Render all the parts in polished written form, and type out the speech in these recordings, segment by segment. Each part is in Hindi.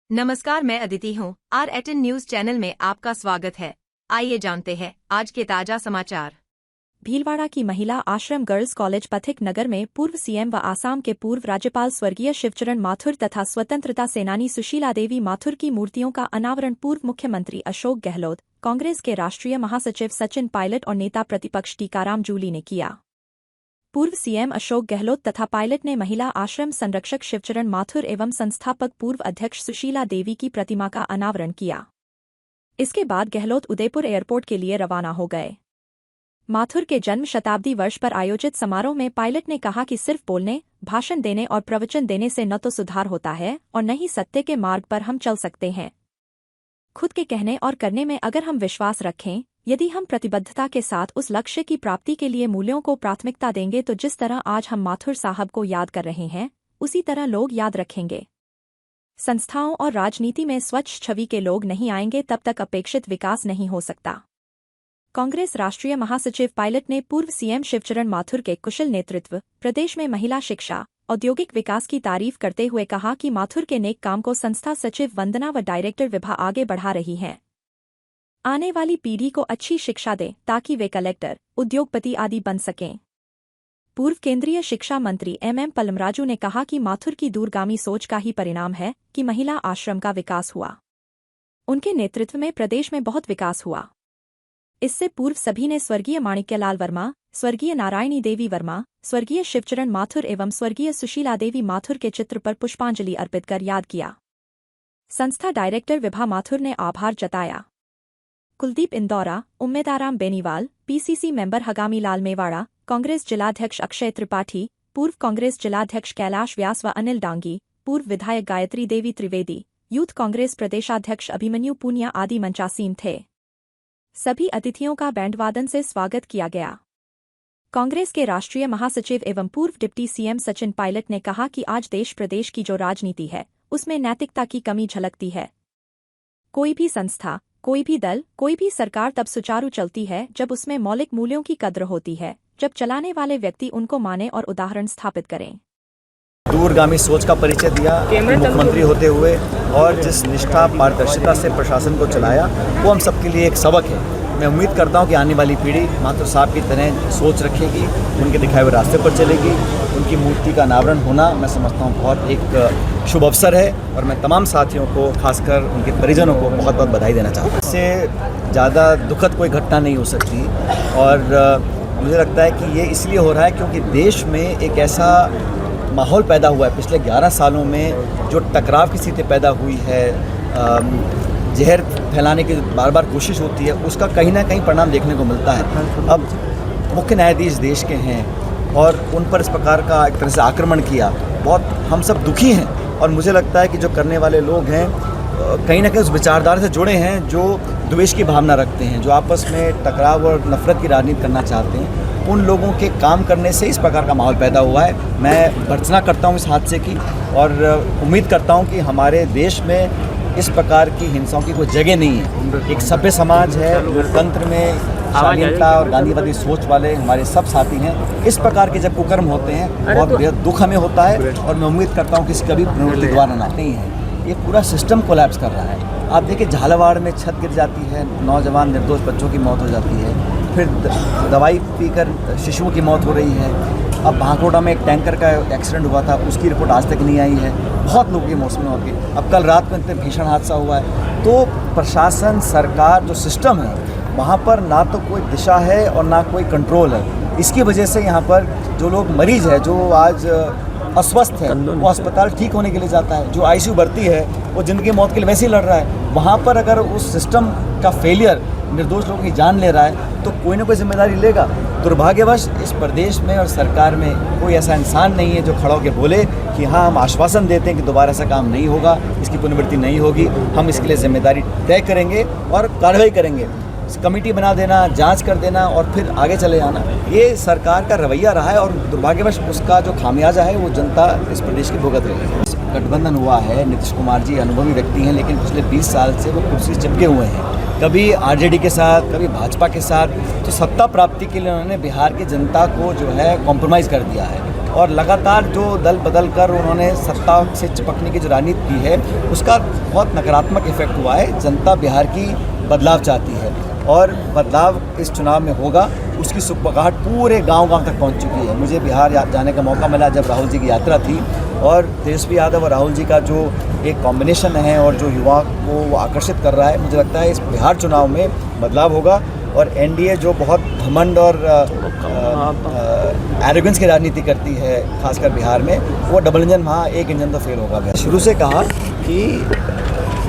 नमस्कार, मैं अदिति हूँ। R18 न्यूज चैनल में आपका स्वागत है। आइए जानते हैं आज के ताजा समाचार। भीलवाड़ा की महिला आश्रम गर्ल्स कॉलेज पथिक नगर में पूर्व सीएम व आसाम के पूर्व राज्यपाल स्वर्गीय शिवचरण माथुर तथा स्वतंत्रता सेनानी सुशीला देवी माथुर की मूर्तियों का अनावरण पूर्व मुख्यमंत्री अशोक गहलोत, कांग्रेस के राष्ट्रीय महासचिव सचिन पायलट और नेता प्रतिपक्ष टीकाराम जूली ने किया। पूर्व सीएम अशोक गहलोत तथा पायलट ने महिला आश्रम संरक्षक शिवचरण माथुर एवं संस्थापक पूर्व अध्यक्ष सुशीला देवी की प्रतिमा का अनावरण किया। इसके बाद गहलोत उदयपुर एयरपोर्ट के लिए रवाना हो गए। माथुर के जन्म शताब्दी वर्ष पर आयोजित समारोह में पायलट ने कहा कि सिर्फ बोलने, भाषण देने और प्रवचन देने से न तो सुधार होता है और न ही सत्य के मार्ग पर हम चल सकते हैं। खुद के कहने और करने में अगर हम विश्वास रखें, यदि हम प्रतिबद्धता के साथ उस लक्ष्य की प्राप्ति के लिए मूल्यों को प्राथमिकता देंगे तो जिस तरह आज हम माथुर साहब को याद कर रहे हैं, उसी तरह लोग याद रखेंगे। संस्थाओं और राजनीति में स्वच्छ छवि के लोग नहीं आएंगे तब तक अपेक्षित विकास नहीं हो सकता। कांग्रेस राष्ट्रीय महासचिव पायलट ने पूर्व सीएम शिवचरण माथुर के कुशल नेतृत्व, प्रदेश में महिला शिक्षा, औद्योगिक विकास की तारीफ करते हुए कहा कि माथुर के नेक काम को संस्था सचिव वंदना व डायरेक्टर विभा आगे बढ़ा रही हैं। आने वाली पीढ़ी को अच्छी शिक्षा दें ताकि वे कलेक्टर, उद्योगपति आदि बन सकें। पूर्व केंद्रीय शिक्षा मंत्री एम पलमराजू ने कहा कि माथुर की दूरगामी सोच का ही परिणाम है कि महिला आश्रम का विकास हुआ। उनके नेतृत्व में प्रदेश में बहुत विकास हुआ। इससे पूर्व सभी ने स्वर्गीय माणिक्यलाल वर्मा, स्वर्गीय नारायणी देवी वर्मा, स्वर्गीय शिवचरण माथुर एवं स्वर्गीय सुशीला देवी माथुर के चित्र पर पुष्पांजलि अर्पित कर याद किया। संस्था डायरेक्टर विभा माथुर ने आभार जताया। कुलदीप इंदौरा, उम्मेदाराम बेनीवाल, पीसीसी मेंबर हगामी लाल मेवाड़ा, कांग्रेस जिलाध्यक्ष अक्षय त्रिपाठी, पूर्व कांग्रेस जिलाध्यक्ष कैलाश व्यास व अनिल डांगी, पूर्व विधायक गायत्री देवी त्रिवेदी, यूथ कांग्रेस प्रदेशाध्यक्ष अभिमन्यु पूनिया आदि मंचासीन थे। सभी अतिथियों का बैंडवादन से स्वागत किया गया। कांग्रेस के राष्ट्रीय महासचिव एवं पूर्व डिप्टी सीएम सचिन पायलट ने कहा कि आज देश प्रदेश की जो राजनीति है, उसमें नैतिकता की कमी झलकती है। कोई भी संस्था, कोई भी दल, कोई भी सरकार तब सुचारू चलती है जब उसमें मौलिक मूल्यों की कद्र होती है, जब चलाने वाले व्यक्ति उनको माने और उदाहरण स्थापित करें। दूरगामी सोच का परिचय दिया मुख्यमंत्री होते हुए और जिस निष्ठा पारदर्शिता से प्रशासन को चलाया, वो हम सबके लिए एक सबक है। मैं उम्मीद करता हूं कि आने वाली पीढ़ी माथुर साहब की तरह सोच रखेगी, उनके दिखाए हुए रास्ते पर चलेगी। उनकी मूर्ति का अनावरण होना मैं समझता हूं बहुत एक शुभ अवसर है और मैं तमाम साथियों को, खासकर उनके परिजनों को बहुत बहुत बधाई देना चाहता हूँ। इससे ज़्यादा दुखद कोई घटना नहीं हो सकती और मुझे लगता है कि ये इसलिए हो रहा है क्योंकि देश में एक ऐसा माहौल पैदा हुआ है। पिछले 11 सालों में जो टकराव की स्थिति पैदा हुई है, जहर फैलाने की बार बार कोशिश होती है, उसका कहीं ना कहीं परिणाम देखने को मिलता है। अब मुख्य न्यायाधीश देश के हैं और उन पर इस प्रकार का एक तरह से आक्रमण किया, बहुत हम सब दुखी हैं और मुझे लगता है कि जो करने वाले लोग हैं कहीं ना कहीं उस विचारधारा से जुड़े हैं जो द्वेष की भावना रखते हैं, जो आपस में टकराव और नफरत की राजनीति करना चाहते हैं। उन लोगों के काम करने से इस प्रकार का माहौल पैदा हुआ है। मैं भर्त्सना करता हूँ इस हादसे की और उम्मीद करता हूँ कि हमारे देश में इस प्रकार की हिंसाओं की कोई जगह नहीं है। एक सभ्य समाज है, लोकतंत्र में शालीनता और गांधीवादी सोच वाले हमारे सब साथी हैं। इस प्रकार के जब कुकर्म होते हैं बहुत बेहद दुख हमें होता है और मैं उम्मीद करता हूँ कि इसकी कभी प्रवृत्ति दोबारा नहीं है। ये पूरा सिस्टम कोलैप्स कर रहा है। आप देखिए, झालावाड़ में छत गिर जाती है, नौजवान निर्दोष बच्चों की मौत हो जाती है, फिर दवाई पीकर शिशुओं की मौत हो रही है। अब भांकोटा में एक टैंकर का एक्सीडेंट हुआ था, उसकी रिपोर्ट आज तक नहीं आई है। बहुत लोगों की मौत हो गई। अब कल रात में इतने भीषण हादसा हुआ है। तो प्रशासन, सरकार, जो सिस्टम है, वहाँ पर ना तो कोई दिशा है और ना कोई कंट्रोल है। इसकी वजह से यहाँ पर जो लोग मरीज है, जो आज अस्वस्थ है, वो अस्पताल ठीक होने के लिए जाता है। जो आईसीयू भर्ती है वो जिंदगी मौत के लिए वैसे ही लड़ रहा है। वहाँ पर अगर उस सिस्टम का फेलियर निर्दोष लोगों की जान ले रहा है तो कोई ना कोई जिम्मेदारी लेगा। दुर्भाग्यवश इस प्रदेश में और सरकार में कोई ऐसा इंसान नहीं है जो खड़ा होकर बोले कि हाँ, हम आश्वासन देते हैं कि दोबारा ऐसा काम नहीं होगा, इसकी पुनरावृत्ति नहीं होगी, हम इसके लिए जिम्मेदारी तय करेंगे और कार्रवाई करेंगे। कमेटी बना देना, जांच कर देना और फिर आगे चले जाना, ये सरकार का रवैया रहा है और दुर्भाग्यवश उसका जो खामियाजा है वो जनता इस प्रदेश की भुगत रही है। गठबंधन हुआ है, नीतीश कुमार जी अनुभवी व्यक्ति हैं, लेकिन पिछले 20 साल से वो कुर्सी से चिपके हुए हैं। कभी आरजेडी के साथ, कभी भाजपा के साथ। तो सत्ता प्राप्ति के लिए उन्होंने बिहार की जनता को जो है कॉम्प्रोमाइज़ कर दिया है और लगातार जो दल बदल कर उन्होंने सत्ता से चिपकने की जो राजनीति की है उसका बहुत नकारात्मक इफेक्ट हुआ है। जनता बिहार की बदलाव चाहती है और बदलाव इस चुनाव में होगा। उसकी सुखबगाहट पूरे गांव-गांव तक पहुंच चुकी है। मुझे बिहार जाने का मौका मिला जब राहुल जी की यात्रा थी और तेजस्वी यादव और राहुल जी का जो एक कॉम्बिनेशन है और जो युवा को वो आकर्षित कर रहा है, मुझे लगता है इस बिहार चुनाव में बदलाव होगा। और एनडीए जो बहुत घमंड और एरोगेंस की राजनीति करती है खासकर बिहार में, वो डबल इंजन वहाँ एक इंजन तो फेल होगा। शुरू से कहा कि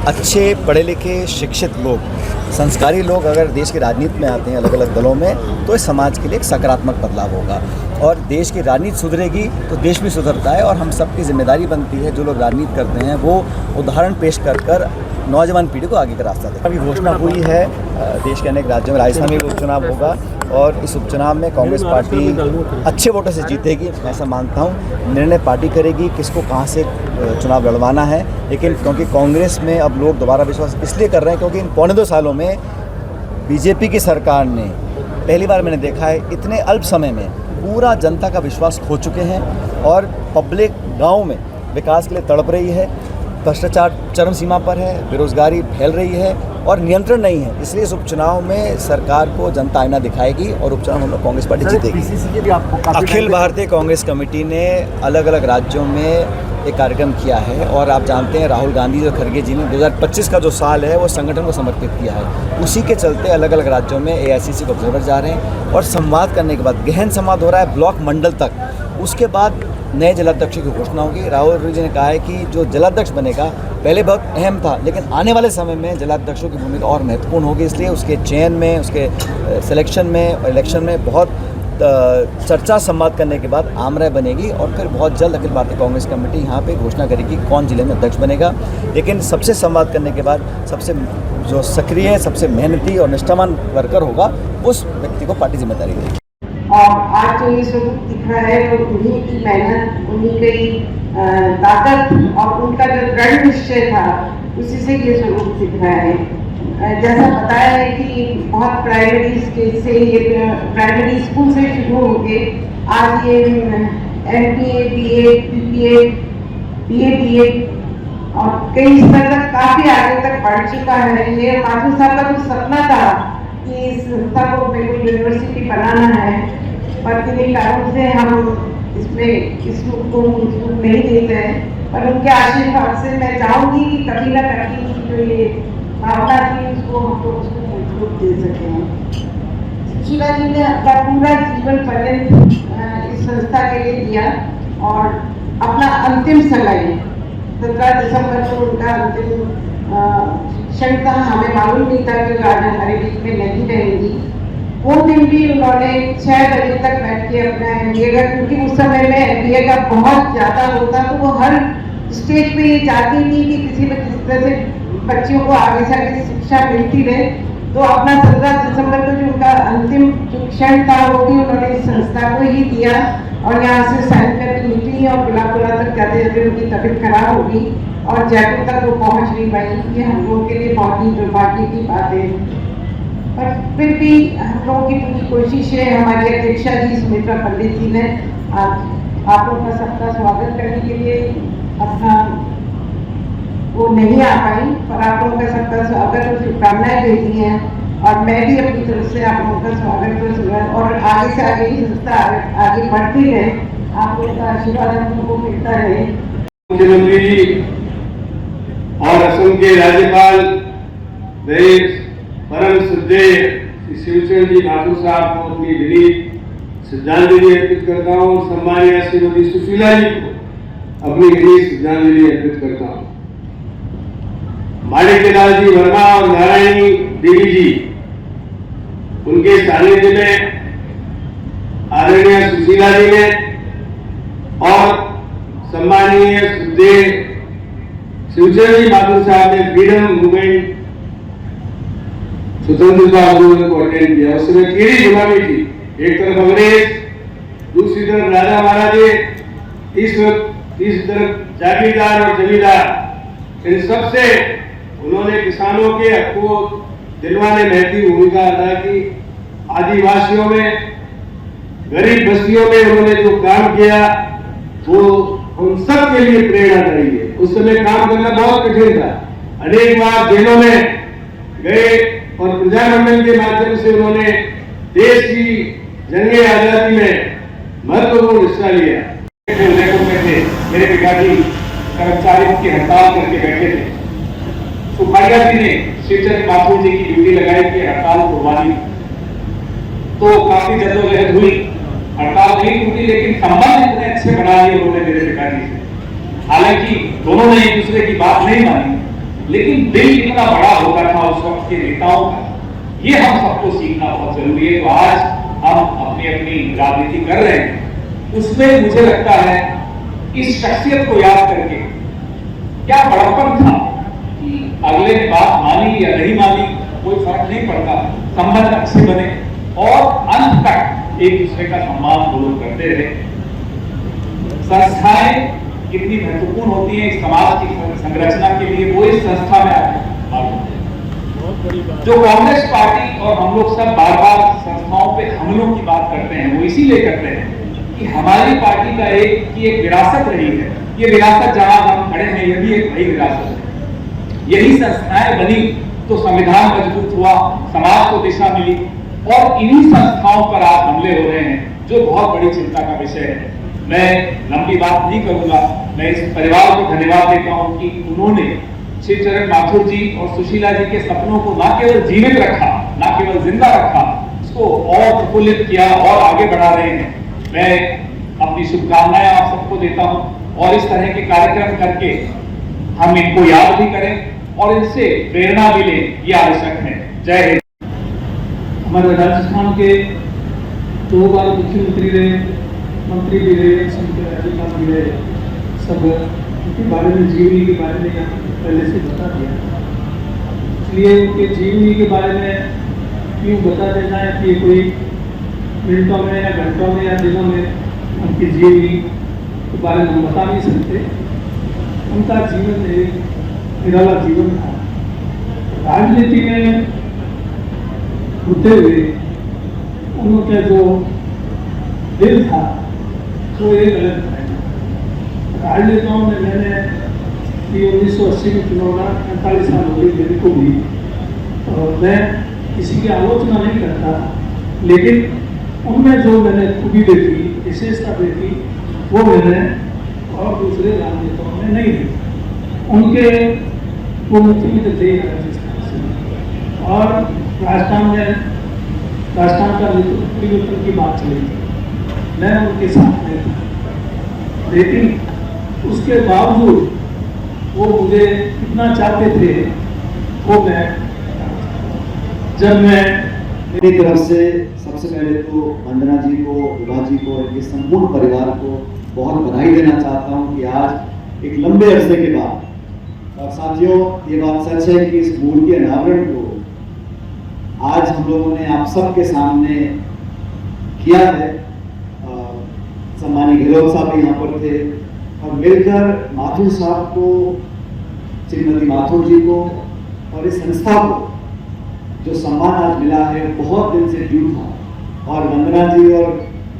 अच्छे पढ़े लिखे शिक्षित लोग, संस्कारी लोग अगर देश की राजनीति में आते हैं अलग अलग दलों में, तो इस समाज के लिए एक सकारात्मक बदलाव होगा और देश की राजनीति सुधरेगी तो देश भी सुधरता है। और हम सबकी जिम्मेदारी बनती है, जो लोग राजनीति करते हैं वो उदाहरण पेश कर नौजवान पीढ़ी को आगे का रास्ता दें। अभी घोषणा हुई है देश के अनेक राज्यों में, राजस्थान में भी उपचुनाव होगा और इस उपचुनाव में कांग्रेस पार्टी अच्छे वोटों से जीतेगी, मैं ऐसा मानता हूँ। निर्णय पार्टी करेगी किसको कहाँ से चुनाव लड़वाना है, लेकिन क्योंकि कांग्रेस में अब लोग दोबारा विश्वास इसलिए कर रहे हैं क्योंकि इन 2.25 सालों में बीजेपी की सरकार ने पहली बार मैंने देखा है इतने अल्प समय में पूरा जनता का विश्वास खो चुके हैं और पब्लिक गाँव में विकास के लिए तड़प रही है। भ्रष्टाचार चरम सीमा पर है, बेरोजगारी फैल रही है और नियंत्रण नहीं है। इसलिए इस उपचुनाव में सरकार को जनता आईना दिखाएगी और उपचुनाव हम लोग कांग्रेस पार्टी जीतेगी। अखिल भारतीय कांग्रेस कमेटी ने अलग अलग राज्यों में एक कार्यक्रम किया है और आप जानते हैं राहुल गांधी और खड़गे जी ने 2025 का जो साल है वो संगठन को समर्पित किया है। उसी के चलते अलग अलग राज्यों में एआईसीसी के ऑब्जर्वर जा रहे हैं और संवाद करने के बाद गहन संवाद हो रहा है ब्लॉक मंडल तक। उसके बाद नए जिलाध्यक्ष की घोषणा होगी। राहुल जी ने कहा है कि जो जिलाध्यक्ष बनेगा पहले बहुत अहम था, लेकिन आने वाले समय में जिलाध्यक्षों की भूमिका और महत्वपूर्ण होगी। इसलिए उसके चयन में, उसके सिलेक्शन में और इलेक्शन में बहुत चर्चा संवाद करने के बाद आम राय बनेगी और फिर बहुत जल्द अखिल भारतीय कांग्रेस कमेटी यहाँ पे घोषणा करेगी कौन जिले में अध्यक्ष बनेगा। लेकिन सबसे संवाद करने के बाद सबसे जो सक्रिय, सबसे मेहनती और निष्ठावान वर्कर होगा उस व्यक्ति को पार्टी जिम्मेदारी देगी। और आज जो ये स्वरूप दिख रहा है वो उन्हीं की मेहनत, उन्हीं की ताकत और उनका जो दृढ़ निश्चय था उसी से ये स्वरूप दिख रहा है। जैसा बताया है कि बहुत प्राइमरी स्टेज से, ये प्राइमरी स्कूल से शुरू होके आज ये MPA, BA, BPA, BA और कई स्तर तक काफी आगे तक बढ़ चुका है। ये माथुर साहब का जो सपना था कि इस संस्था को बिल्कुल यूनिवर्सिटी बनाना है, पर किन्हीं कारणों से हम इसमें इस रूप को नहीं देते हैं। पर उनके आशीर्वाद से मैं चाहूँगी कि कभी ना कभी जो ये भावना थी उसको हम लोग उसको रूप दे सकें। सुशीला जी ने अपना पूरा जीवन पर्यंत इस संस्था के लिए दिया और अपना अंतिम समय 17 दिसंबर को उनका अंतिम क्षण था। हमें मालूम नहीं था कि आज हमारे बीच में नहीं रहेंगी। वो दिन भी उन्होंने 6 बजे तक बैठ के अपना MBA का, क्योंकि उस समय में MBA का बहुत ज़्यादा होता, तो वो हर स्टेज पे ये चाहती थी कि किसी न किसी तरह से बच्चियों को आगे से आगे शिक्षा मिलती रहे। तो अपना 17 दिसंबर को जो उनका अंतिम जो क्षण था वो भी उन्होंने इस संस्था को ही दिया और यहाँ से साइन करके निकली और बुला तक जाते जाते उनकी तबीयत खराब होगी और जयपुर तक वो पहुँच नहीं पाई। ये हम लोगों के लिए बहुत ही दुर्भाग्य की बात है, पर फिर भी हम लोगों की पूरी कोशिश है। हमारी अध्यक्षा जी सुमित्रा पंडित जी ने आज आप लोगों का सबका स्वागत करने के लिए अपना वो नहीं आ पाई, पर आप लोगों का सबका स्वागत और शुभकामनाएं देती हैं और मैं भी अपनी तरफ से आप लोगों का स्वागत और आगे से आगे ही संस्था आगे बढ़ती रहे, आप लोगों का आशीर्वाद हम लोगों को मिलता रहे। मुख्यमंत्री जी और असम के राज्यपाल परम श्रद्धेय शिवचरण जी माथुर साहब को अपनी विनीत श्रद्धांजलि अर्पित करता हूँ। सम्मानीय श्रीमती सुशीला जी को अपनी विनीत श्रद्धांजलि अर्पित करता हूँ। माणिक्यलाल जी वर्मा और नारायणी देवी जी, उनके सानिध्य में आदरणीय सुशीला जी ने और सम्मानीय श्रद्धेय शिवचरण जी माथुर साहब ने फ्रीडम मूवमेंट स्वतंत्रता आंदोलन को अटेंड किया। उस समय केरी गुलामी थी, एक तरफ अंग्रेज, दूसरी तरफ राजा महाराजे, तीसरी तरफ जागीरदार और जमींदार। इन सबसे उन्होंने किसानों के हक को दिलवाने में महती भूमिका अदा की। आदिवासियों में, गरीब बस्तियों में उन्होंने जो काम किया वो हम सब के लिए प्रेरणादायी है। उस समय काम करना बहुत कठिन था, अनेक बार जेलों में गए और प्रजामंडल के माध्यम से उन्होंने देश की जंगे आजादी में महत्वपूर्ण हिस्सा लिया। उदयपुर में थे, मेरे पिताजी कर्मचारियों की हड़ताल करके बैठे थे। सुखाड़िया जी ने शिवचंद्र माथुर जी की ड्यूटी लगाई कि हड़ताल तोड़वानी, तो काफी जद्दोजहद हुई, हड़ताल नहीं टूटी, लेकिन संबंध इतने अच्छे बना लिए उन्होंने मेरे पिताजी से। हालांकि दोनों ने एक दूसरे की बात नहीं मानी, लेकिन दिल इतना बड़ा होता था उस वक्त के नेताओं का। ये हम सबको सीखना बहुत जरूरी है। तो आज हम अपनी अपनी राजनीति कर रहे हैं, उसमें मुझे लगता है इस शख्सियत को याद करके क्या बड़प्पन था कि अगले ने बात मानी या नहीं मानी कोई फर्क नहीं पड़ता, संबंध अच्छे बने और अंत तक एक दूसरे का सम्मान वो लोग करते रहे। संस्थाएं कितनी महत्वपूर्ण होती है समाज की संरचना के लिए, वो इस संस्था में आते हैं। जो कांग्रेस पार्टी और हम लोग सब बार बार संस्थाओं पे हमलों की बात करते हैं, वो इसीलिए करते हैं कि हमारी पार्टी का एक विरासत रही है। ये विरासत जहां हम खड़े हैं, ये भी एक बड़ी विरासत है। यही संस्थाएं बनी तो संविधान मजबूत हुआ, समाज को दिशा मिली, और इन्हीं संस्थाओं पर आज हमले हो रहे हैं, जो बहुत बड़ी चिंता का विषय है। मैं लंबी बात नहीं करूंगा, मैं इस परिवार को धन्यवाद देता हूं कि उन्होंने शिवचरण माथुर जी और सुशीला जी के सपनों को न केवल जीवित रखा, न केवल जिंदा रखा, इसको और प्रफुल्लित किया और आगे बढ़ा रहे हैं। मैं अपनी शुभकामनाएं आप सबको देता हूं और इस तरह के कार्यक्रम करके हम इनको याद भी करें और इनसे प्रेरणा भी लें, ये आवश्यक है। जय हिंद। हमारे राजस्थान के 2 बार मुख्यमंत्री रहे, मंत्री भी रहे, संसदीय राज्यपाल भी रहे, सब उनके बारे में, जीवनी के बारे में यहाँ पहले से बता दिया। इसलिए उनके जीवनी के बारे में क्यों बता देना है कि कोई मिनटों में या घंटों में या दिनों में उनकी जीवनी के बारे में हम बता नहीं सकते। उनका जीवन एक निराला जीवन था। राजनीति में होते हुए उनका जो दिल था वो एक अलग था। राजनेताओं में मैंने 1980 में चुनाव 45 साल हो गई मेरे को भी, और मैं किसी की आलोचना नहीं करता, लेकिन उनमें जो मैंने खूबी देखी, विशेषता देखी, वो मैंने और दूसरे राजनेताओं में नहीं देखी। उनके वो मुख्यमंत्री थे राजस्थान से, और राजस्थान का परिवर्तन की बात चली थी, मैं उनके साथ में था, लेकिन उसके बावजूद वो मुझे कितना चाहते थे वो मैं, जब मैं मेरी तरफ से सबसे पहले तो वंदना जी को, विभा जी को, इनके संपूर्ण परिवार को बहुत बधाई देना चाहता हूं कि आज एक लंबे अरसे के बाद, और साथियों ये बात सच है कि इस मूर्ति अनावरण को आज हम लोगों ने आप सबके सामने किया है। सम्मानीय गहलोत साहब भी यहाँ पर थे, और मिलकर माथुर साहब को, श्रीमती माथुर जी को और इस संस्था को जो सम्मान आज मिला है, बहुत दिन से ड्यू था। और वंदना जी और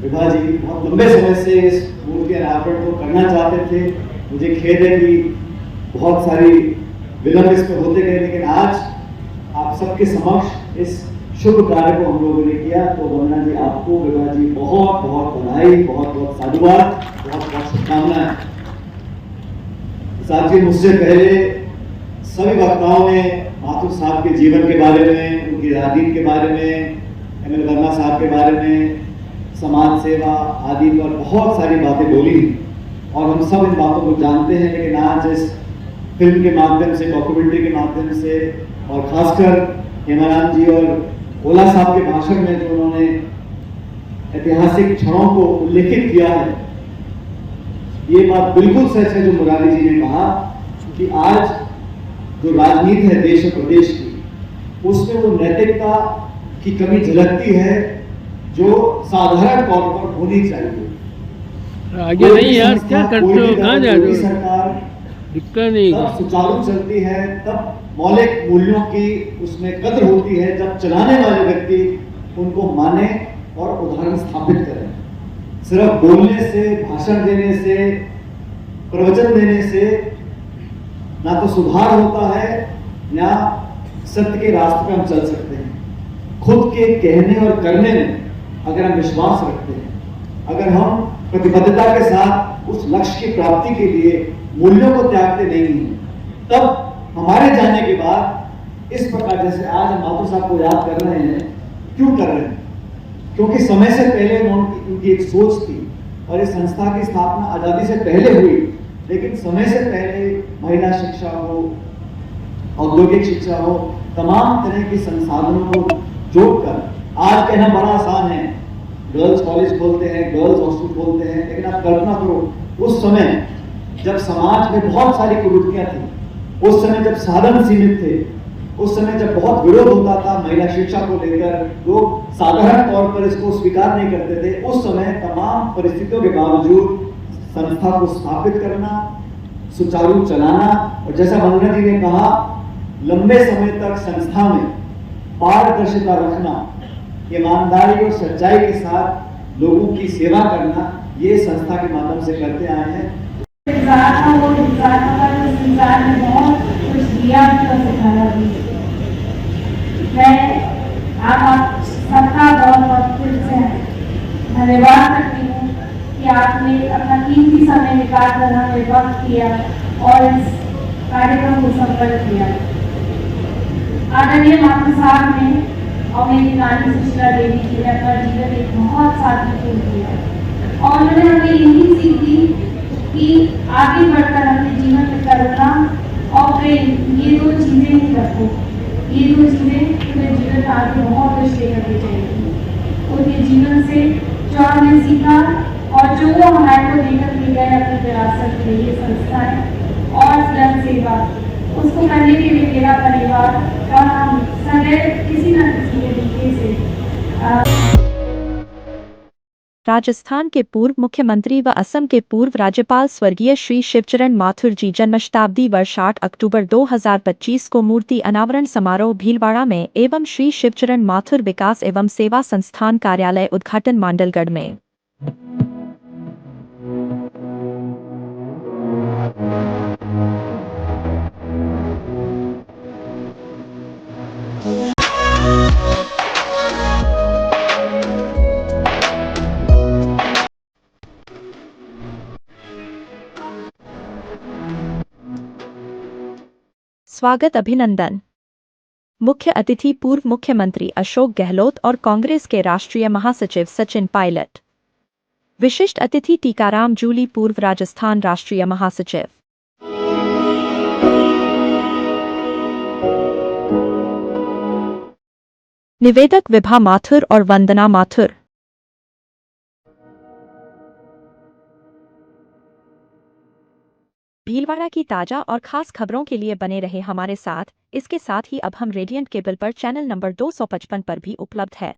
विभा जी बहुत लंबे समय से इस मूर्ति अनावरण को करना चाहते थे। मुझे खेद है कि बहुत सारी विलंब इसमें होते गए, लेकिन आज आप सबके समक्ष इस शुभ कार्य को हम लोगों ने किया। तो वंदना जी, आपको, विभा जी, बहुत बहुत बधाई, बहुत बहुत साधुवाद, बहुत बहुत शुभकामनाएं। साथियों, मुझसे पहले सभी वक्ताओं ने माथुर साहब के जीवन के बारे में, उनकी राजनीति के बारे में, एमएल वर्मा साहब के बारे में, समाज सेवा आदि पर बहुत सारी बातें बोली, और हम सब इन बातों को जानते हैं। लेकिन आज इस फिल्म के माध्यम से, डॉक्यूमेंट्री के माध्यम से, और खासकर हेमाराम जी और ओला साहब के भाषण में जो उन्होंने ऐतिहासिक क्षणों को उल्लेखित किया है, ये बात बिल्कुल सच है जो मुरारी जी ने कहा कि आज जो राजनीति है देश और प्रदेश की, उसमें वो नैतिकता की कमी झलकती है जो साधारण तौर पर होनी चाहिए। आगे नहीं यार, क्या करते हो, कहाँ जा रहे हो? सरकार दिक्कत नहीं, तब सुचारू चलती है, तब मौलिक मूल्यों की उसमें कद्र होती है, जब चलाने वाले व्यक्ति उनको माने और उदाहरण स्थापित करें। सिर्फ बोलने से, भाषण देने से, प्रवचन देने से ना तो सुधार होता है, ना सत्य के रास्ते पे हम चल सकते हैं। खुद के कहने और करने में अगर हम विश्वास रखते हैं, अगर हम प्रतिबद्धता के साथ उस लक्ष्य की प्राप्ति के लिए मूल्यों को त्यागते नहीं हैं, तब हमारे जाने के बाद इस प्रकार जैसे आज हम माथुर साहब को याद कर रहे हैं, क्यों कर रहे हैं? क्योंकि समय से पहले उनकी एक सोच थी और इस संस्था की स्थापना आजादी से पहले हुई, लेकिन समय से पहले महिला शिक्षा हो, औद्योगिक शिक्षा हो, तमाम तरह के संसाधनों को जोड़कर आज कहना बड़ा आसान है, गर्ल्स कॉलेज खोलते हैं, गर्ल्स हॉस्टल खोलते हैं, लेकिन आप कल्पना करो उस समय जब समाज में बहुत सारी कुरीतियां थी, उस समय जब साधन सीमित थे, उस समय जब बहुत विरोध होता था महिला शिक्षा को लेकर, लोग साधारण तौर पर इसको स्वीकार नहीं करते थे, उस समय तमाम परिस्थितियों के बावजूद संस्था को स्थापित करना, सुचारू चलाना और जैसा वंदना जी ने कहा, लंबे समय तक संस्था में पारदर्शिता रखना, ईमानदारी और सच्चाई के साथ लोगों की सेवा करना, ये संस्था के माध्यम से करते आए हैं। मैं आप सबका बहुत दिल से धन्यवाद करती हूँ कि आपने अपना कीमती समय निकाल कर हमें वक्त किया और इस कार्यक्रम को सफल किया। आदरणीय मातृ साहब ने और मेरी नानी सुशीला देवी जी ने अपना जीवन एक बहुत सार्थक किया और उन्होंने हमें यही सीख दी कि आगे बढ़कर अपने जीवन में करुणा और प्रेम, ये दो चीजें ही रखो, ये दो चीजें तुम्हें जीवन में आगे बहुत कुछ लेकर के जाएंगी। उनके जीवन से जो हमने सीखा और जो वो हमारे को लेकर के गए अपनी विरासत में, ये संस्थाएं और जन सेवा, उसको करने के लिए मेरा परिवार और हम सदैव किसी न किसी तरीके से राजस्थान के पूर्व मुख्यमंत्री व असम के पूर्व राज्यपाल स्वर्गीय श्री शिवचरण माथुर जी जन्मशताब्दी वर्ष 8 अक्टूबर 2025 को मूर्ति अनावरण समारोह भीलवाड़ा में एवं श्री शिवचरण माथुर विकास एवं सेवा संस्थान कार्यालय उद्घाटन मांडलगढ़ में। स्वागत अभिनंदन। मुख्य अतिथि पूर्व मुख्यमंत्री अशोक गहलोत और कांग्रेस के राष्ट्रीय महासचिव सचिन पायलट। विशिष्ट अतिथि टीकाराम जूली पूर्व राजस्थान राष्ट्रीय महासचिव। निवेदक विभा माथुर और वंदना माथुर। भीलवाड़ा की ताजा और खास खबरों के लिए बने रहे हमारे साथ। इसके साथ ही अब हम रेडियंट केबल पर चैनल नंबर 255 पर भी उपलब्ध है।